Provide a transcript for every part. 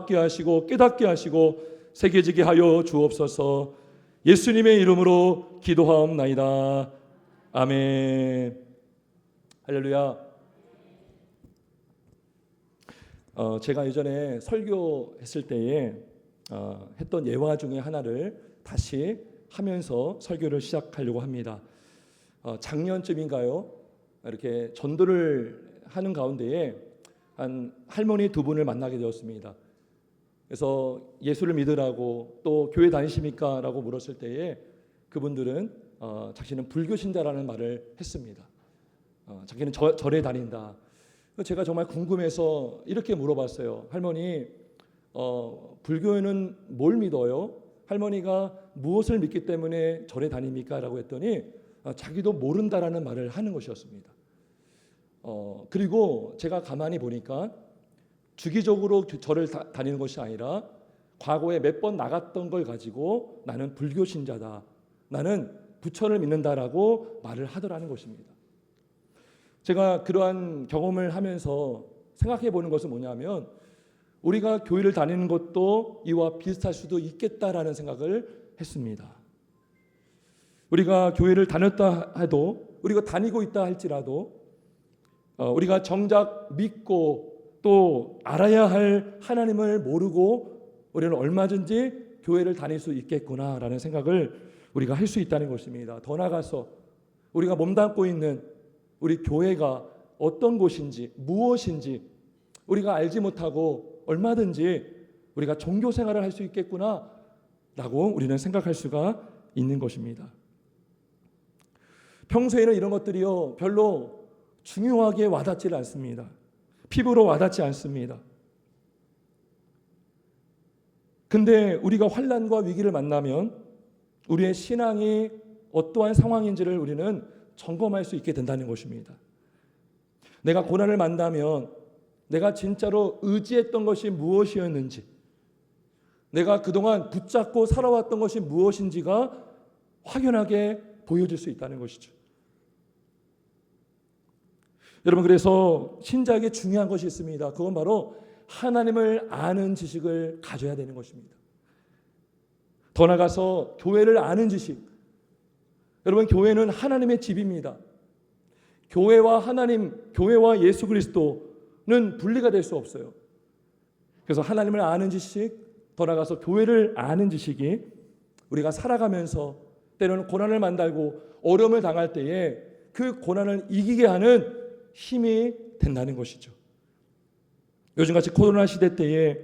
받게 하시고 깨닫게 하시고 새겨지게 하여 주옵소서. 예수님의 이름으로 기도하옵나이다. 아멘. 할렐루야. 제가 예전에 설교했을 때에 했던 예화 중에 하나를 다시 하면서 설교를 시작하려고 합니다. 작년쯤인가요? 이렇게 전도를 하는 가운데에 한 할머니 두 분을 만나게 되었습니다. 그래서 예수를 믿으라고 또 교회 다니십니까? 라고 물었을 때에 그분들은 자신은 불교 신자라는 말을 했습니다. 자기는 절에 다닌다. 제가 정말 궁금해서 이렇게 물어봤어요. 할머니, 불교에는 뭘 믿어요? 할머니가 무엇을 믿기 때문에 절에 다닙니까? 라고 했더니 자기도 모른다라는 말을 하는 것이었습니다. 그리고 제가 가만히 보니까 주기적으로 절을 다니는 것이 아니라 과거에 몇 번 나갔던 걸 가지고 나는 불교 신자다, 나는 부처를 믿는다라고 말을 하더라는 것입니다. 제가 그러한 경험을 하면서 생각해 보는 것은 뭐냐면 우리가 교회를 다니는 것도 이와 비슷할 수도 있겠다라는 생각을 했습니다. 우리가 교회를 다녔다 해도, 우리가 다니고 있다 할지라도 우리가 정작 믿고 또 알아야 할 하나님을 모르고 우리는 얼마든지 교회를 다닐 수 있겠구나라는 생각을 우리가 할 수 있다는 것입니다. 더 나아가서 우리가 몸담고 있는 우리 교회가 어떤 곳인지 무엇인지 우리가 알지 못하고 얼마든지 우리가 종교 생활을 할 수 있겠구나 라고 우리는 생각할 수가 있는 것입니다. 평소에는 이런 것들이요 별로 중요하게 와닿지 않습니다. 피부로 와닿지 않습니다. 근데 우리가 환난과 위기를 만나면 우리의 신앙이 어떠한 상황인지를 우리는 점검할 수 있게 된다는 것입니다. 내가 고난을 만나면 내가 진짜로 의지했던 것이 무엇이었는지, 내가 그동안 붙잡고 살아왔던 것이 무엇인지가 확연하게 보여질 수 있다는 것이죠. 여러분, 그래서 신자에게 중요한 것이 있습니다. 그건 바로 하나님을 아는 지식을 가져야 되는 것입니다. 더 나아가서 교회를 아는 지식. 여러분, 교회는 하나님의 집입니다. 교회와 하나님, 교회와 예수 그리스도는 분리가 될 수 없어요. 그래서 하나님을 아는 지식, 더 나아가서 교회를 아는 지식이 우리가 살아가면서 때로는 고난을 만나고 어려움을 당할 때에 그 고난을 이기게 하는 힘이 된다는 것이죠. 요즘같이 코로나 시대 때에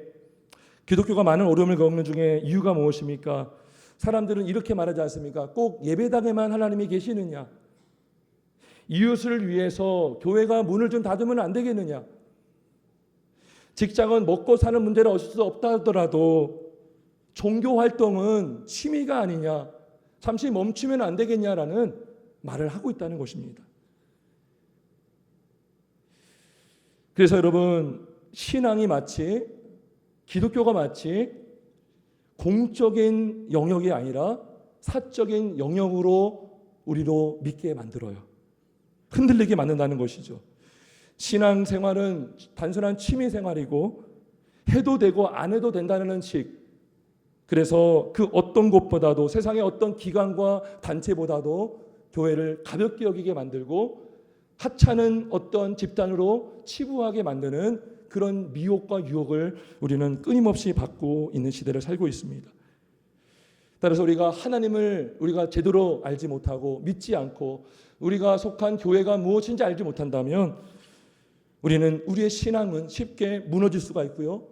기독교가 많은 어려움을 겪는 중에 이유가 무엇입니까? 사람들은 이렇게 말하지 않습니까? 꼭 예배당에만 하나님이 계시느냐? 이웃을 위해서 교회가 문을 좀 닫으면 안 되겠느냐? 직장은 먹고 사는 문제를 어쩔 수 없다 하더라도 종교 활동은 취미가 아니냐? 잠시 멈추면 안 되겠냐라는 말을 하고 있다는 것입니다. 그래서 여러분, 신앙이 마치, 기독교가 마치 공적인 영역이 아니라 사적인 영역으로 우리로 믿게 만들어요. 흔들리게 만든다는 것이죠. 신앙생활은 단순한 취미생활이고 해도 되고 안 해도 된다는 식. 그래서 그 어떤 곳보다도, 세상의 어떤 기관과 단체보다도 교회를 가볍게 여기게 만들고 하찮은 어떤 집단으로 치부하게 만드는 그런 미혹과 유혹을 우리는 끊임없이 받고 있는 시대를 살고 있습니다. 따라서 우리가 하나님을 우리가 제대로 알지 못하고 믿지 않고 우리가 속한 교회가 무엇인지 알지 못한다면 우리는 우리의 신앙은 쉽게 무너질 수가 있고요.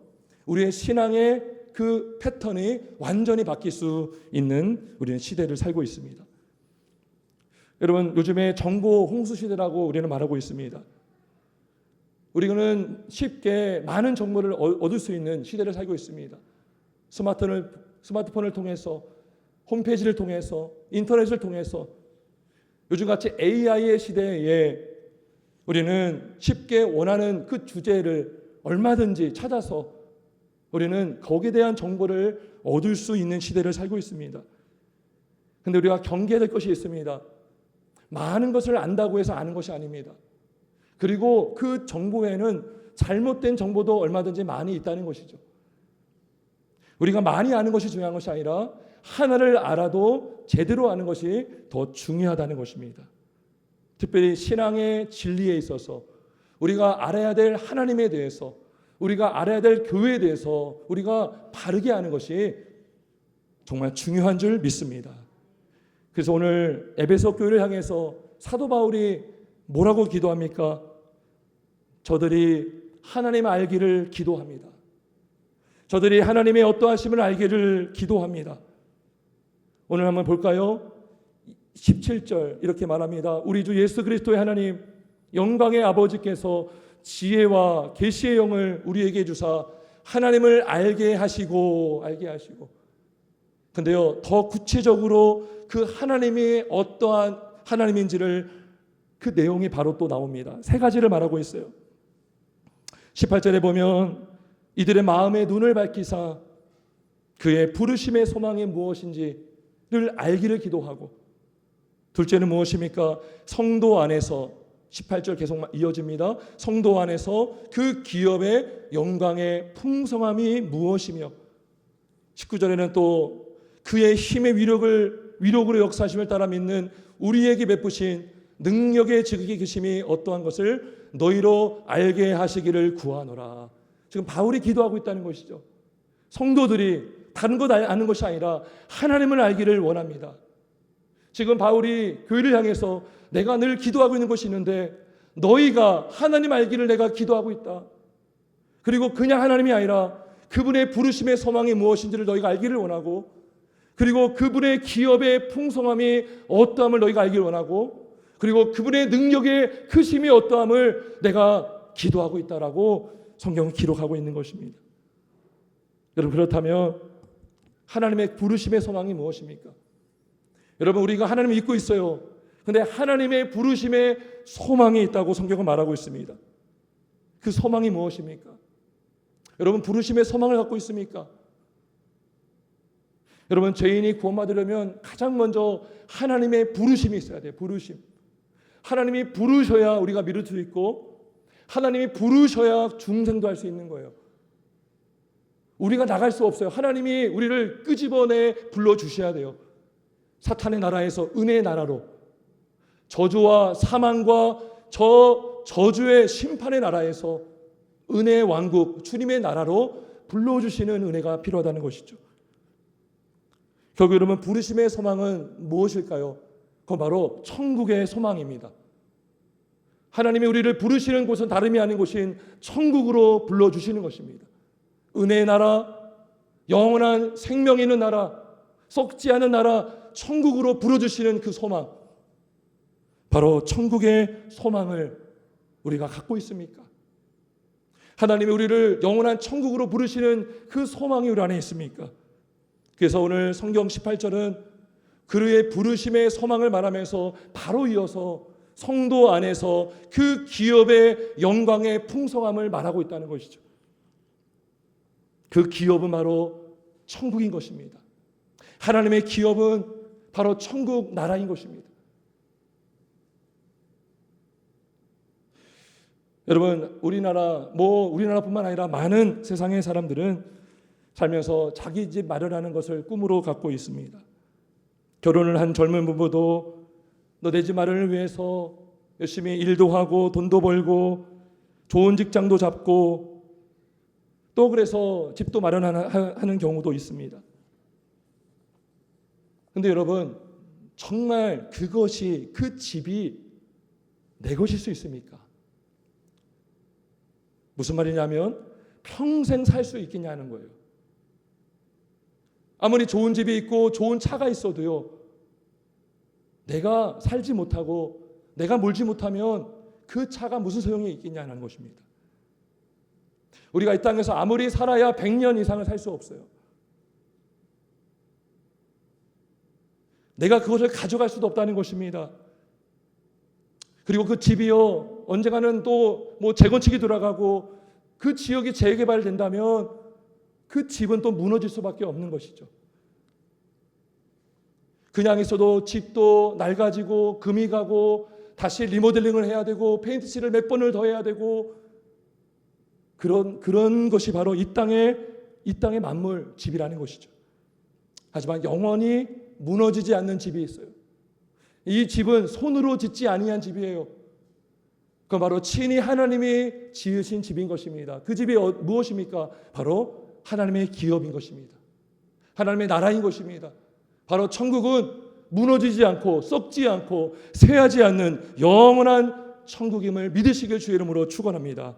우리의 신앙의 그 패턴이 완전히 바뀔 수 있는 우리는 시대를 살고 있습니다. 여러분, 요즘에 정보 홍수 시대라고 우리는 말하고 있습니다. 우리는 쉽게 많은 정보를 얻을 수 있는 시대를 살고 있습니다. 스마트폰을 통해서, 홈페이지를 통해서, 인터넷을 통해서, 요즘같이 AI의 시대에 우리는 쉽게 원하는 그 주제를 얼마든지 찾아서 우리는 거기에 대한 정보를 얻을 수 있는 시대를 살고 있습니다. 그런데 우리가 경계해야 될 것이 있습니다. 많은 것을 안다고 해서 아는 것이 아닙니다. 그리고 그 정보에는 잘못된 정보도 얼마든지 많이 있다는 것이죠. 우리가 많이 아는 것이 중요한 것이 아니라 하나를 알아도 제대로 아는 것이 더 중요하다는 것입니다. 특별히 신앙의 진리에 있어서 우리가 알아야 될 하나님에 대해서, 우리가 알아야 될 교회에 대해서 우리가 바르게 아는 것이 정말 중요한 줄 믿습니다. 그래서 오늘 에베소 교회를 향해서 사도 바울이 뭐라고 기도합니까? 저들이 하나님 알기를 기도합니다. 저들이 하나님의 어떠하심을 알기를 기도합니다. 오늘 한번 볼까요? 17절 이렇게 말합니다. 우리 주 예수 그리스도의 하나님 영광의 아버지께서 지혜와 계시의 영을 우리에게 주사 하나님을 알게 하시고 근데요, 더 구체적으로 그 하나님이 어떠한 하나님인지를 그 내용이 바로 또 나옵니다. 세 가지를 말하고 있어요. 18절에 보면 이들의 마음의 눈을 밝히사 그의 부르심의 소망이 무엇인지를 알기를 기도하고, 둘째는 무엇입니까? 성도 안에서 18절 계속 이어집니다. 성도 안에서 그 기업의 영광의 풍성함이 무엇이며, 19절에는 또 그의 힘의 위력으로 역사하심을 따라 믿는 우리에게 베푸신 능력의 지극히 계심이 어떠한 것을 너희로 알게 하시기를 구하노라. 지금 바울이 기도하고 있다는 것이죠. 성도들이 다른 것 아는 것이 아니라 하나님을 알기를 원합니다. 지금 바울이 교회를 향해서 내가 늘 기도하고 있는 것이 있는데 너희가 하나님 알기를 내가 기도하고 있다. 그리고 그냥 하나님이 아니라 그분의 부르심의 소망이 무엇인지를 너희가 알기를 원하고, 그리고 그분의 기업의 풍성함이 어떠함을 너희가 알기를 원하고, 그리고 그분의 능력의 크심이 어떠함을 내가 기도하고 있다라고 성경은 기록하고 있는 것입니다. 여러분, 그렇다면 하나님의 부르심의 소망이 무엇입니까? 여러분, 우리가 하나님을 믿고 있어요. 그런데 하나님의 부르심의 소망이 있다고 성경은 말하고 있습니다. 그 소망이 무엇입니까? 여러분, 부르심의 소망을 갖고 있습니까? 여러분, 죄인이 구원받으려면 가장 먼저 하나님의 부르심이 있어야 돼요. 부르심. 하나님이 부르셔야 우리가 믿을 수 있고, 하나님이 부르셔야 중생도 할 수 있는 거예요. 우리가 나갈 수 없어요. 하나님이 우리를 끄집어내 불러주셔야 돼요. 사탄의 나라에서 은혜의 나라로, 저주와 사망과 저주의 심판의 나라에서 은혜의 왕국, 주님의 나라로 불러주시는 은혜가 필요하다는 것이죠. 결국 여러분, 부르심의 소망은 무엇일까요? 그건 바로 천국의 소망입니다. 하나님이 우리를 부르시는 곳은 다름이 아닌 곳인 천국으로 불러주시는 것입니다. 은혜의 나라, 영원한 생명 있는 나라, 썩지 않은 나라, 천국으로 부르주시는 그 소망, 바로 천국의 소망을 우리가 갖고 있습니까? 하나님이 우리를 영원한 천국으로 부르시는 그 소망이 우리 안에 있습니까? 그래서 오늘 성경 18절은 그의 부르심의 소망을 말하면서 바로 이어서 성도 안에서 그 기업의 영광의 풍성함을 말하고 있다는 것이죠. 그 기업은 바로 천국인 것입니다. 하나님의 기업은 바로 천국 나라인 것입니다. 여러분, 우리나라뿐만 아니라 많은 세상의 사람들은 살면서 자기 집 마련하는 것을 꿈으로 갖고 있습니다. 결혼을 한 젊은 부부도 너 내 집 마련을 위해서 열심히 일도 하고 돈도 벌고 좋은 직장도 잡고 또 그래서 집도 마련하는 경우도 있습니다. 그런데 여러분, 정말 그것이, 그 집이 내 것일 수 있습니까? 무슨 말이냐면 평생 살 수 있겠냐는 거예요. 아무리 좋은 집이 있고 좋은 차가 있어도요, 내가 살지 못하고 내가 몰지 못하면 그 차가 무슨 소용이 있겠냐는 것입니다. 우리가 이 땅에서 아무리 살아야 100년 이상을 살 수 없어요. 내가 그것을 가져갈 수도 없다는 것입니다. 그리고 그 집이요, 언젠가는 또 재건축이 들어가고 그 지역이 재개발된다면 그 집은 또 무너질 수밖에 없는 것이죠. 그냥 있어도 집도 낡아지고 금이 가고 다시 리모델링을 해야 되고 페인트칠을 몇 번을 더 해야 되고 그런 것이 바로 이 땅의 이 땅의 만물 집이라는 것이죠. 하지만 영원히 무너지지 않는 집이 있어요. 이 집은 손으로 짓지 아니한 집이에요. 그 바로 친히 하나님이 지으신 집인 것입니다. 그 집이 무엇입니까? 바로 하나님의 기업인 것입니다. 하나님의 나라인 것입니다. 바로 천국은 무너지지 않고 썩지 않고 쇠하지 않는 영원한 천국임을 믿으시길 주의 이름으로 축원합니다.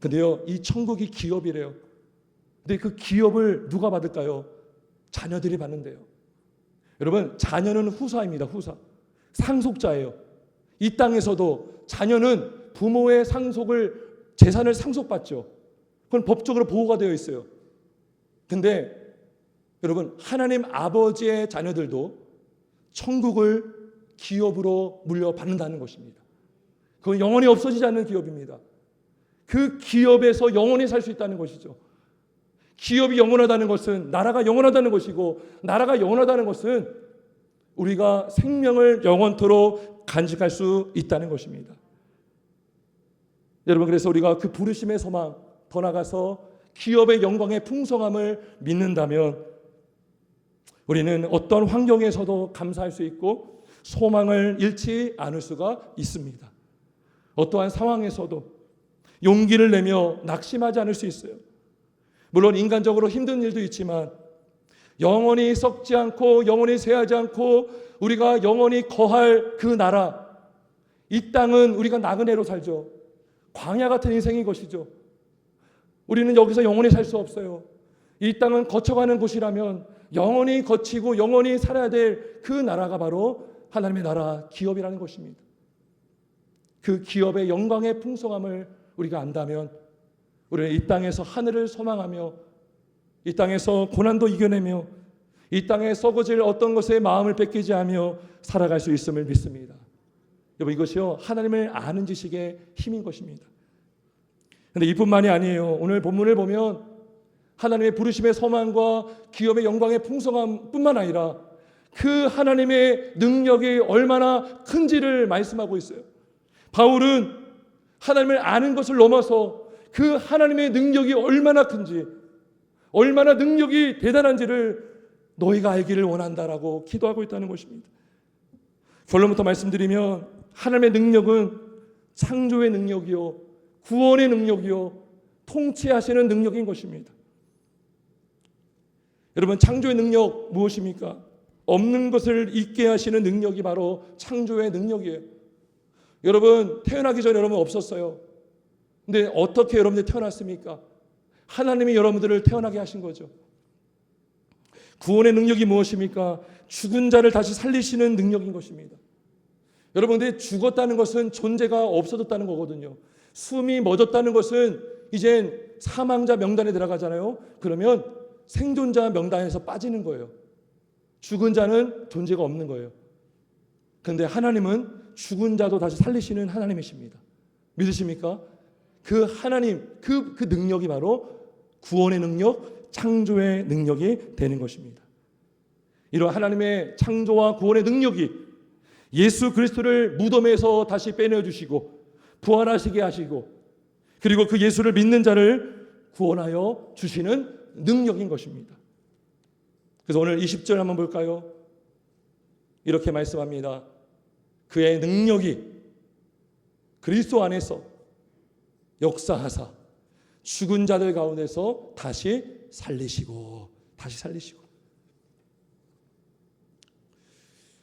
근데요, 이 천국이 기업이래요. 근데 그 기업을 누가 받을까요? 자녀들이 받는데요. 여러분, 자녀는 후사입니다. 후사. 상속자예요. 이 땅에서도 자녀는 부모의 재산을 상속받죠. 그건 법적으로 보호가 되어 있어요. 근데 여러분, 하나님 아버지의 자녀들도 천국을 기업으로 물려받는다는 것입니다. 그건 영원히 없어지지 않는 기업입니다. 그 기업에서 영원히 살 수 있다는 것이죠. 기업이 영원하다는 것은 나라가 영원하다는 것이고, 나라가 영원하다는 것은 우리가 생명을 영원토록 간직할 수 있다는 것입니다. 여러분, 그래서 우리가 그 부르심의 소망, 더 나아가서 기업의 영광의 풍성함을 믿는다면 우리는 어떤 환경에서도 감사할 수 있고 소망을 잃지 않을 수가 있습니다. 어떠한 상황에서도 용기를 내며 낙심하지 않을 수 있어요. 물론 인간적으로 힘든 일도 있지만 영원히 썩지 않고 영원히 쇠하지 않고 우리가 영원히 거할 그 나라, 이 땅은 우리가 나그네로 살죠. 광야 같은 인생인 것이죠. 우리는 여기서 영원히 살 수 없어요. 이 땅은 거쳐가는 곳이라면 영원히 거치고 영원히 살아야 될 그 나라가 바로 하나님의 나라, 기업이라는 것입니다. 그 기업의 영광의 풍성함을 우리가 안다면 우리는 이 땅에서 하늘을 소망하며 이 땅에서 고난도 이겨내며 이 땅에 썩어질 어떤 것에 마음을 뺏기지 않으며 살아갈 수 있음을 믿습니다. 여러분, 이것이요 하나님을 아는 지식의 힘인 것입니다. 그런데 이뿐만이 아니에요. 오늘 본문을 보면 하나님의 부르심의 소망과 기업의 영광의 풍성함 뿐만 아니라 그 하나님의 능력이 얼마나 큰지를 말씀하고 있어요. 바울은 하나님을 아는 것을 넘어서 그 하나님의 능력이 얼마나 큰지, 얼마나 능력이 대단한지를 너희가 알기를 원한다라고 기도하고 있다는 것입니다. 결론부터 말씀드리면 하나님의 능력은 창조의 능력이요, 구원의 능력이요, 통치하시는 능력인 것입니다. 여러분, 창조의 능력 무엇입니까? 없는 것을 있게 하시는 능력이 바로 창조의 능력이에요. 여러분, 태어나기 전에 여러분 없었어요. 근데 어떻게 여러분들이 태어났습니까? 하나님이 여러분들을 태어나게 하신 거죠. 구원의 능력이 무엇입니까? 죽은 자를 다시 살리시는 능력인 것입니다. 여러분, 근데 죽었다는 것은 존재가 없어졌다는 거거든요. 숨이 멎었다는 것은 이젠 사망자 명단에 들어가잖아요. 그러면 생존자 명단에서 빠지는 거예요. 죽은 자는 존재가 없는 거예요. 그런데 하나님은 죽은 자도 다시 살리시는 하나님이십니다. 믿으십니까? 그 하나님, 그 능력이 바로 구원의 능력, 창조의 능력이 되는 것입니다. 이런 하나님의 창조와 구원의 능력이 예수 그리스도를 무덤에서 다시 빼내주시고 부활하시게 하시고 그리고 그 예수를 믿는 자를 구원하여 주시는 능력인 것입니다. 그래서 오늘 20절 한번 볼까요? 이렇게 말씀합니다. 그의 능력이 그리스도 안에서 역사하사 죽은 자들 가운데서 다시 살리시고.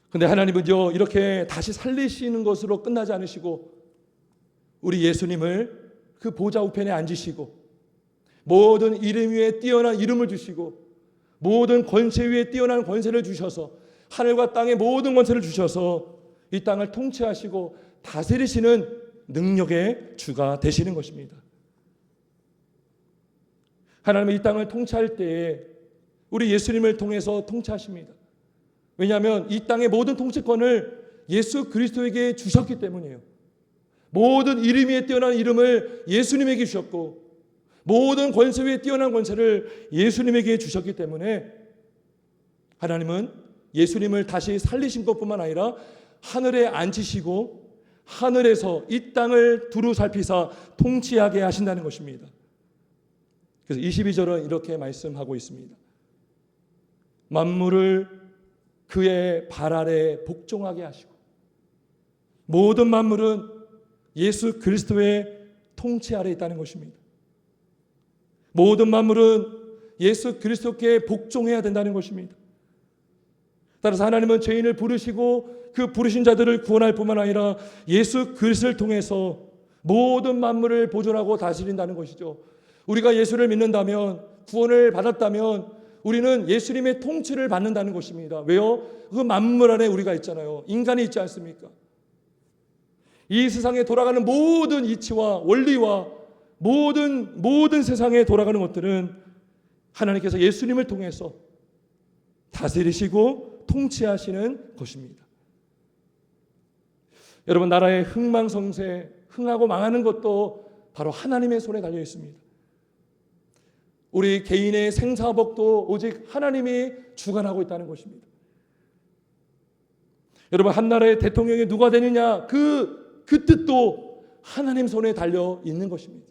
근데 하나님은요, 이렇게 다시 살리시는 것으로 끝나지 않으시고 우리 예수님을 그 보좌 우편에 앉으시고 모든 이름 위에 뛰어난 이름을 주시고 모든 권세 위에 뛰어난 권세를 주셔서 하늘과 땅의 모든 권세를 주셔서 이 땅을 통치하시고 다스리시는 능력의 주가 되시는 것입니다. 하나님은 이 땅을 통치할 때에 우리 예수님을 통해서 통치하십니다. 왜냐하면 이 땅의 모든 통치권을 예수 그리스도에게 주셨기 때문이에요. 모든 이름 위에 뛰어난 이름을 예수님에게 주셨고 모든 권세 위에 뛰어난 권세를 예수님에게 주셨기 때문에 하나님은 예수님을 다시 살리신 것뿐만 아니라 하늘에 앉히시고 하늘에서 이 땅을 두루 살피사 통치하게 하신다는 것입니다. 그래서 22절은 이렇게 말씀하고 있습니다. 만물을 그의 발 아래 복종하게 하시고, 모든 만물은 예수 그리스도의 통치 아래 있다는 것입니다. 모든 만물은 예수 그리스도께 복종해야 된다는 것입니다. 따라서 하나님은 죄인을 부르시고 그 부르신 자들을 구원할 뿐만 아니라 예수 그리스도를 통해서 모든 만물을 보존하고 다스린다는 것이죠. 우리가 예수를 믿는다면, 구원을 받았다면 우리는 예수님의 통치를 받는다는 것입니다. 왜요? 그 만물 안에 우리가 있잖아요. 인간이 있지 않습니까? 이 세상에 돌아가는 모든 이치와 원리와 모든 세상에 돌아가는 것들은 하나님께서 예수님을 통해서 다스리시고 통치하시는 것입니다. 여러분, 나라의 흥망성쇠, 흥하고 망하는 것도 바로 하나님의 손에 달려 있습니다. 우리 개인의 생사복도 오직 하나님이 주관하고 있다는 것입니다. 여러분, 한 나라의 대통령이 누가 되느냐, 그 뜻도 하나님 손에 달려 있는 것입니다.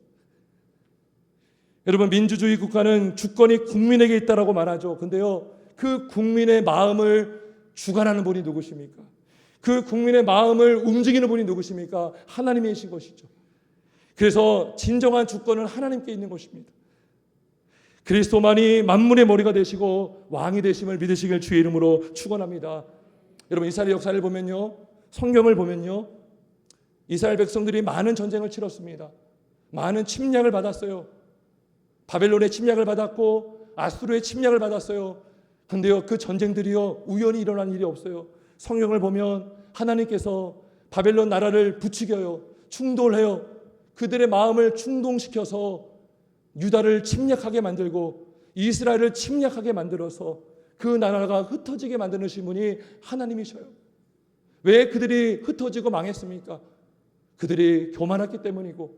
여러분, 민주주의 국가는 주권이 국민에게 있다라고 말하죠. 근데요, 그 국민의 마음을 주관하는 분이 누구십니까? 그 국민의 마음을 움직이는 분이 누구십니까? 하나님이신 것이죠. 그래서 진정한 주권은 하나님께 있는 것입니다. 그리스도만이 만물의 머리가 되시고 왕이 되심을 믿으시길 주의 이름으로 축원합니다. 여러분, 이스라엘 역사를 보면요, 성경을 보면요, 이스라엘 백성들이 많은 전쟁을 치렀습니다. 많은 침략을 받았어요. 바벨론의 침략을 받았고 아수르의 침략을 받았어요. 그런데요, 그 전쟁들이요, 우연히 일어난 일이 없어요. 성경을 보면 하나님께서 바벨론 나라를 부추겨요. 충돌해요. 그들의 마음을 충동시켜서 유다를 침략하게 만들고 이스라엘을 침략하게 만들어서 그 나라가 흩어지게 만드신 분이 하나님이셔요. 왜 그들이 흩어지고 망했습니까? 그들이 교만했기 때문이고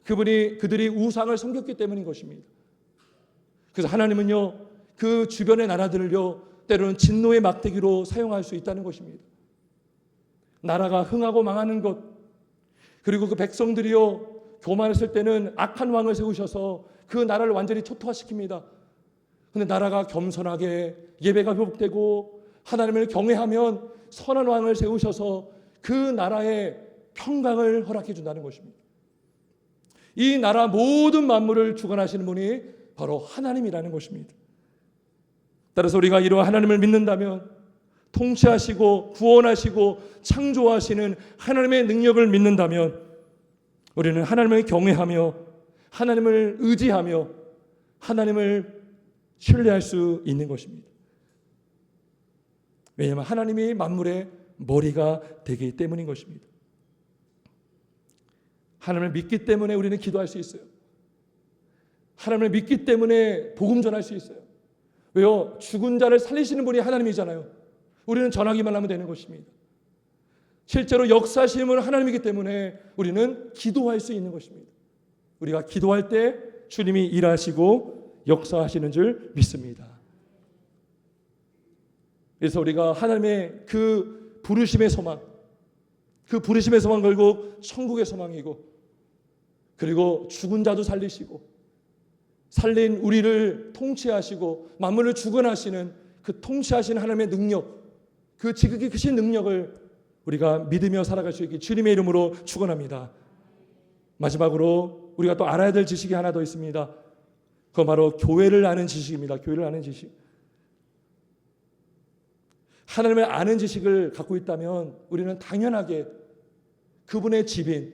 그들이 우상을 섬겼기 때문인 것입니다. 그래서 하나님은요, 그 주변의 나라들을요, 때로는 진노의 막대기로 사용할 수 있다는 것입니다. 나라가 흥하고 망하는 것, 그리고 그 백성들이요, 교만했을 때는 악한 왕을 세우셔서 그 나라를 완전히 초토화시킵니다. 그런데 나라가 겸손하게 예배가 회복되고 하나님을 경외하면 선한 왕을 세우셔서 그 나라에 평강을 허락해 준다는 것입니다. 이 나라 모든 만물을 주관하시는 분이 바로 하나님이라는 것입니다. 따라서 우리가 이러한 하나님을 믿는다면, 통치하시고 구원하시고 창조하시는 하나님의 능력을 믿는다면 우리는 하나님을 경외하며 하나님을 의지하며 하나님을 신뢰할 수 있는 것입니다. 왜냐하면 하나님이 만물의 머리가 되기 때문인 것입니다. 하나님을 믿기 때문에 우리는 기도할 수 있어요. 하나님을 믿기 때문에 복음 전할 수 있어요. 왜요? 죽은 자를 살리시는 분이 하나님이잖아요. 우리는 전하기만 하면 되는 것입니다. 실제로 역사하시는 하나님이기 때문에 우리는 기도할 수 있는 것입니다. 우리가 기도할 때 주님이 일하시고 역사하시는 줄 믿습니다. 그래서 우리가 하나님의 그 부르심의 소망, 그 부르심의 소망 결국 천국의 소망이고, 그리고 죽은 자도 살리시고 살린 우리를 통치하시고 만물을 주관하시는 그 통치하시는 하나님의 능력, 그 지극히 크신 능력을 우리가 믿으며 살아갈 수 있게 주님의 이름으로 축원합니다. 마지막으로 우리가 또 알아야 될 지식이 하나 더 있습니다. 그건 바로 교회를 아는 지식입니다. 교회를 아는 지식. 하나님을 아는 지식을 갖고 있다면 우리는 당연하게 그분의 집인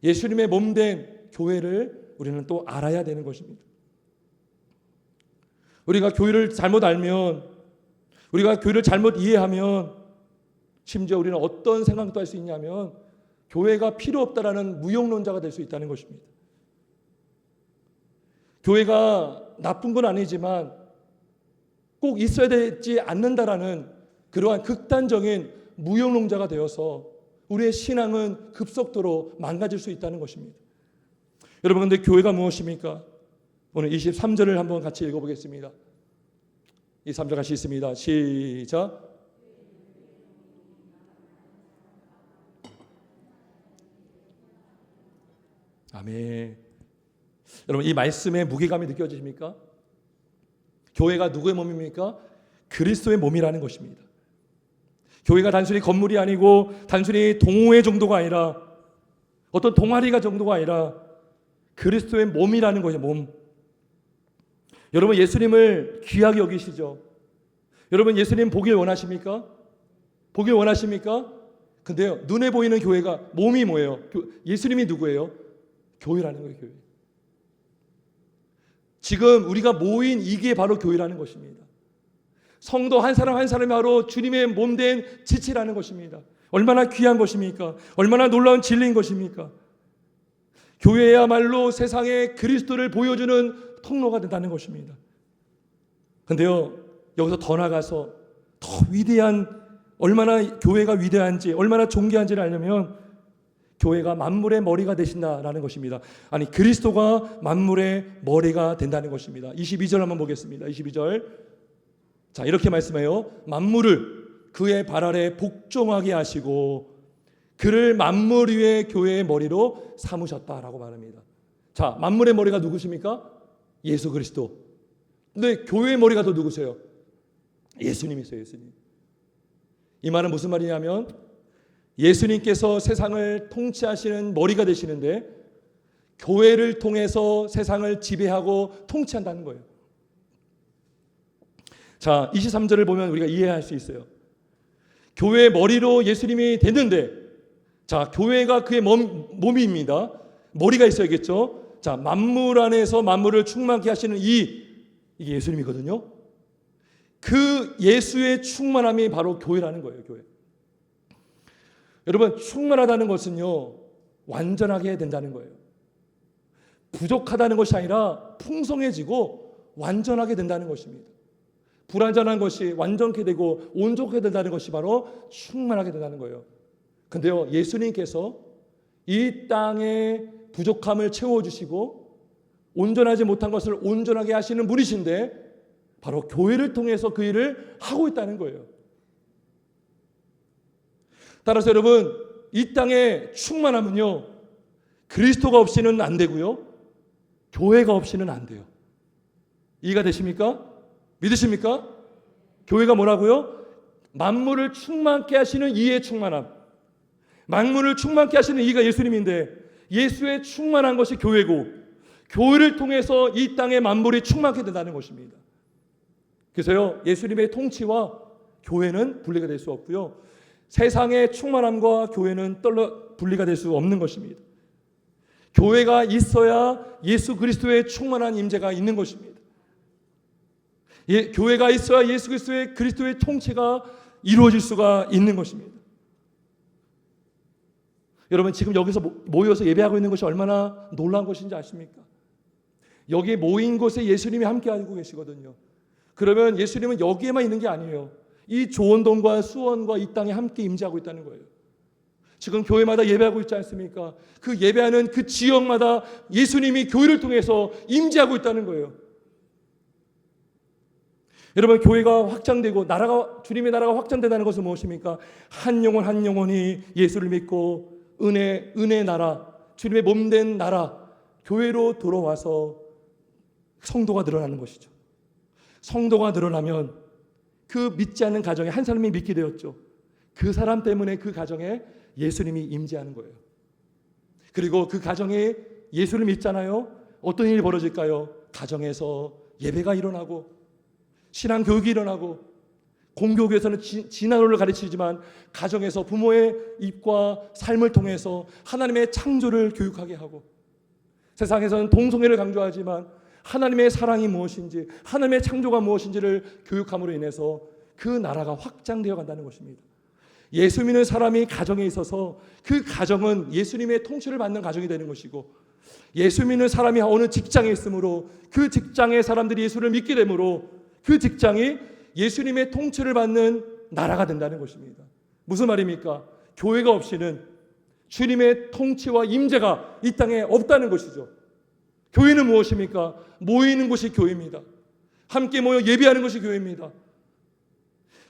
예수님의 몸된 교회를 우리는 또 알아야 되는 것입니다. 우리가 교회를 잘못 알면, 우리가 교회를 잘못 이해하면 심지어 우리는 어떤 생각도 할 수 있냐면 교회가 필요 없다라는 무용론자가 될 수 있다는 것입니다. 교회가 나쁜 건 아니지만 꼭 있어야 되지 않는다라는 그러한 극단적인 무용론자가 되어서 우리의 신앙은 급속도로 망가질 수 있다는 것입니다. 여러분, 근데 교회가 무엇입니까? 오늘 23절을 한번 같이 읽어보겠습니다. 23절 같이 있습니다. 시작. 아멘. 여러분 이 말씀의 무게감이 느껴지십니까? 교회가 누구의 몸입니까? 그리스도의 몸이라는 것입니다. 교회가 단순히 건물이 아니고 단순히 동호회 정도가 아니라 어떤 동아리가 정도가 아니라 그리스도의 몸이라는 것이죠. 몸. 여러분 예수님을 귀하게 여기시죠? 여러분 예수님 보길 원하십니까? 보길 원하십니까? 근데요 눈에 보이는 교회가 몸이 뭐예요? 예수님이 누구예요? 교회라는 거예요. 교회. 지금 우리가 모인 이게 바로 교회라는 것입니다. 성도 한 사람 한 사람이 바로 주님의 몸된 지체라는 것입니다. 얼마나 귀한 것입니까? 얼마나 놀라운 진리인 것입니까? 교회야말로 세상에 그리스도를 보여주는 통로가 된다는 것입니다. 그런데요 여기서 더 나가서 더 위대한, 얼마나 교회가 위대한지 얼마나 존귀한지를 알려면 교회가 만물의 머리가 되신다라는 것입니다. 아니 그리스도가 만물의 머리가 된다는 것입니다. 22절 한번 보겠습니다. 22절. 자 이렇게 말씀해요. 만물을 그의 발 아래 복종하게 하시고 그를 만물 위의 교회의 머리로 삼으셨다라고 말합니다. 자 만물의 머리가 누구십니까? 예수 그리스도. 근데 교회의 머리가 또 누구세요? 예수님이세요. 예수님. 이 말은 무슨 말이냐면 예수님께서 세상을 통치하시는 머리가 되시는데 교회를 통해서 세상을 지배하고 통치한다는 거예요. 자 23절을 보면 우리가 이해할 수 있어요. 교회의 머리로 예수님이 됐는데 자 교회가 그의 몸입니다. 머리가 있어야겠죠. 자 만물 안에서 만물을 충만케 하시는 이게 예수님이거든요. 그 예수의 충만함이 바로 교회라는 거예요. 교회. 여러분 충만하다는 것은요 완전하게 해야 된다는 거예요. 부족하다는 것이 아니라 풍성해지고 완전하게 된다는 것입니다. 불완전한 것이 완전케 되고 온전케 된다는 것이 바로 충만하게 된다는 거예요. 근데요 예수님께서 이 땅의 부족함을 채워주시고 온전하지 못한 것을 온전하게 하시는 분이신데 바로 교회를 통해서 그 일을 하고 있다는 거예요. 따라서 여러분 이 땅의 충만함은요 그리스도가 없이는 안 되고요 교회가 없이는 안 돼요. 이해가 되십니까? 믿으십니까? 교회가 뭐라고요? 만물을 충만케 하시는 이의 충만함. 만물을 충만케 하시는 이가 예수님인데 예수의 충만한 것이 교회고 교회를 통해서 이 땅의 만물이 충만케 된다는 것입니다. 그래서요 예수님의 통치와 교회는 분리가 될 수 없고요 세상의 충만함과 교회는 분리가 될 수 없는 것입니다. 교회가 있어야 예수 그리스도의 충만한 임재가 있는 것입니다. 교회가 있어야 예수 그리스도의 통치가 이루어질 수가 있는 것입니다. 여러분 지금 여기서 모여서 예배하고 있는 것이 얼마나 놀라운 것인지 아십니까? 여기 모인 곳에 예수님이 함께하고 계시거든요. 그러면 예수님은 여기에만 있는 게 아니에요. 이 조원동과 수원과 이 땅에 함께 임재하고 있다는 거예요. 지금 교회마다 예배하고 있지 않습니까? 그 예배하는 그 지역마다 예수님이 교회를 통해서 임재하고 있다는 거예요. 여러분 교회가 확장되고 주님의 나라가 확장된다는 것은 무엇입니까? 한 영혼 한 영혼이 예수를 믿고 은혜 나라, 주님의 몸된 나라, 교회로 돌아와서 성도가 늘어나는 것이죠. 성도가 늘어나면 그 믿지 않는 가정에 한 사람이 믿게 되었죠. 그 사람 때문에 그 가정에 예수님이 임재하는 거예요. 그리고 그 가정에 예수를 믿잖아요. 어떤 일이 벌어질까요? 가정에서 예배가 일어나고 신앙 교육이 일어나고 공교육에서는 진화론을 가르치지만 가정에서 부모의 입과 삶을 통해서 하나님의 창조를 교육하게 하고 세상에서는 동성애를 강조하지만 하나님의 사랑이 무엇인지 하나님의 창조가 무엇인지를 교육함으로 인해서 그 나라가 확장되어 간다는 것입니다. 예수 믿는 사람이 가정에 있어서 그 가정은 예수님의 통치를 받는 가정이 되는 것이고 예수 믿는 사람이 어느 직장에 있으므로 그 직장의 사람들이 예수를 믿게 되므로 그 직장이 예수님의 통치를 받는 나라가 된다는 것입니다. 무슨 말입니까? 교회가 없이는 주님의 통치와 임재가 이 땅에 없다는 것이죠. 교회는 무엇입니까? 모이는 곳이 교회입니다. 함께 모여 예배하는 것이 교회입니다.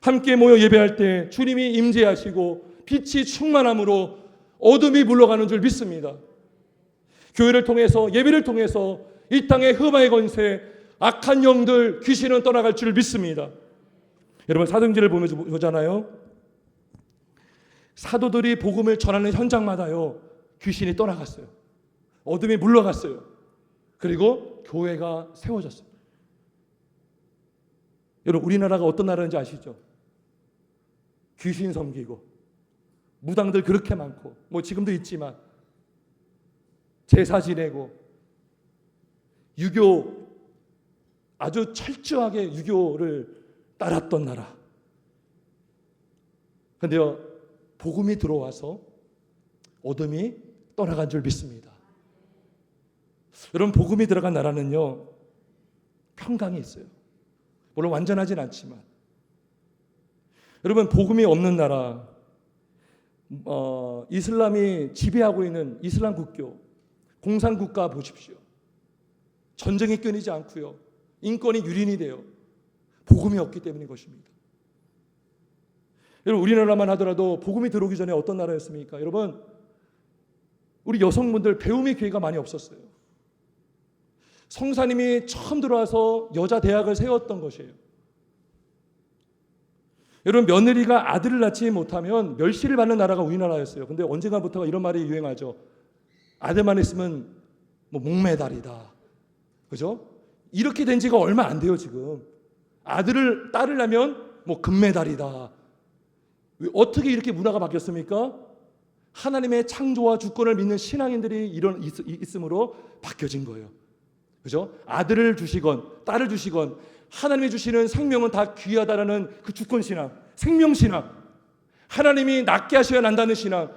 함께 모여 예배할 때 주님이 임재하시고 빛이 충만함으로 어둠이 물러가는 줄 믿습니다. 교회를 통해서 예배를 통해서 이 땅의 흑암의 권세, 악한 영들, 귀신은 떠나갈 줄 믿습니다. 여러분 사도행전을 보잖아요. 사도들이 복음을 전하는 현장마다요 귀신이 떠나갔어요. 어둠이 물러갔어요. 그리고 교회가 세워졌어요. 여러분 우리나라가 어떤 나라인지 아시죠? 귀신 섬기고 무당들 그렇게 많고 뭐 지금도 있지만 제사 지내고 유교 아주 철저하게 유교를 따랐던 나라. 그런데요 복음이 들어와서 어둠이 떠나간 줄 믿습니다. 여러분 복음이 들어간 나라는요 평강이 있어요. 물론 완전하진 않지만 여러분 복음이 없는 나라, 이슬람이 지배하고 있는 이슬람 국교, 공산국가 보십시오. 전쟁이 끊이지 않고요 인권이 유린이 돼요. 복음이 없기 때문인 것입니다. 여러분 우리나라만 하더라도 복음이 들어오기 전에 어떤 나라였습니까? 여러분 우리 여성분들 배움의 기회가 많이 없었어요. 성사님이 처음 들어와서 여자 대학을 세웠던 것이에요. 여러분 며느리가 아들을 낳지 못하면 멸시를 받는 나라가 우리나라였어요. 근데 언젠가부터가 이런 말이 유행하죠. 아들만 있으면 뭐 목메달이다. 그죠? 이렇게 된 지가 얼마 안 돼요 지금. 딸을 낳으면 뭐 금메달이다. 어떻게 이렇게 문화가 바뀌었습니까? 하나님의 창조와 주권을 믿는 신앙인들이 있음으로 바뀌어진 거예요. 그죠? 아들을 주시건 딸을 주시건 하나님이 주시는 생명은 다 귀하다라는 그 주권신앙, 생명신앙, 하나님이 낫게 하셔야 난다는 신앙,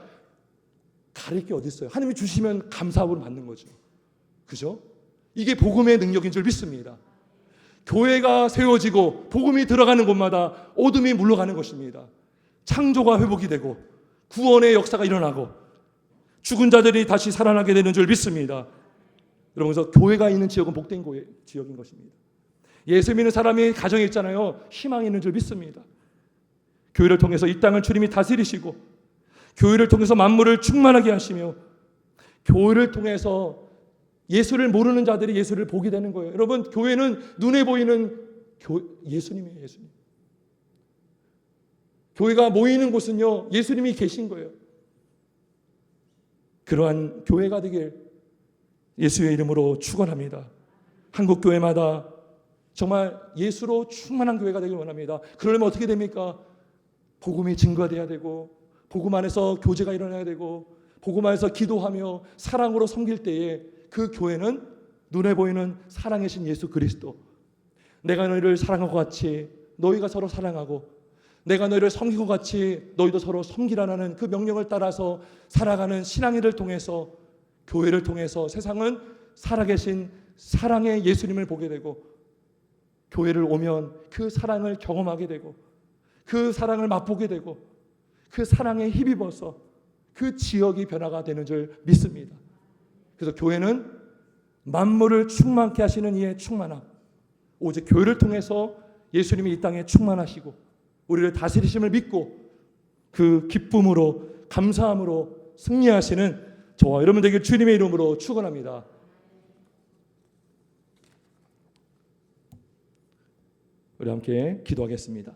가릴 게 어디 있어요? 하나님이 주시면 감사함으로 받는 거죠. 그죠? 이게 복음의 능력인 줄 믿습니다. 교회가 세워지고 복음이 들어가는 곳마다 어둠이 물러가는 것입니다. 창조가 회복이 되고 구원의 역사가 일어나고 죽은 자들이 다시 살아나게 되는 줄 믿습니다. 여러분 그래서 교회가 있는 지역은 복된 지역인 것입니다. 예수 믿는 사람이 가정에 있잖아요. 희망이 있는 줄 믿습니다. 교회를 통해서 이 땅을 주님이 다스리시고 교회를 통해서 만물을 충만하게 하시며 교회를 통해서 예수를 모르는 자들이 예수를 보게 되는 거예요. 여러분 교회는 눈에 보이는 예수님이에요. 예수님. 교회가 모이는 곳은요 예수님이 계신 거예요. 그러한 교회가 되길 예수의 이름으로 축원합니다. 한국 교회마다 정말 예수로 충만한 교회가 되길 원합니다. 그러려면 어떻게 됩니까? 복음이 증거돼야 되고 복음 안에서 교제가 일어나야 되고 복음 안에서 기도하며 사랑으로 섬길 때에 그 교회는 눈에 보이는 사랑의 신 예수 그리스도, 내가 너희를 사랑하고 같이 너희가 서로 사랑하고 내가 너희를 섬기고 같이 너희도 서로 섬기라는 그 명령을 따라서 살아가는 신앙인을 통해서 교회를 통해서 세상은 살아계신 사랑의 예수님을 보게 되고 교회를 오면 그 사랑을 경험하게 되고 그 사랑을 맛보게 되고 그 사랑에 힘입어서 그 지역이 변화가 되는 줄 믿습니다. 그래서 교회는 만물을 충만케 하시는 이의 충만함, 오직 교회를 통해서 예수님이 이 땅에 충만하시고 우리를 다스리심을 믿고 그 기쁨으로 감사함으로 승리하시는 저와 여러분 되길 주님의 이름으로 축원합니다. 우리 함께 기도하겠습니다.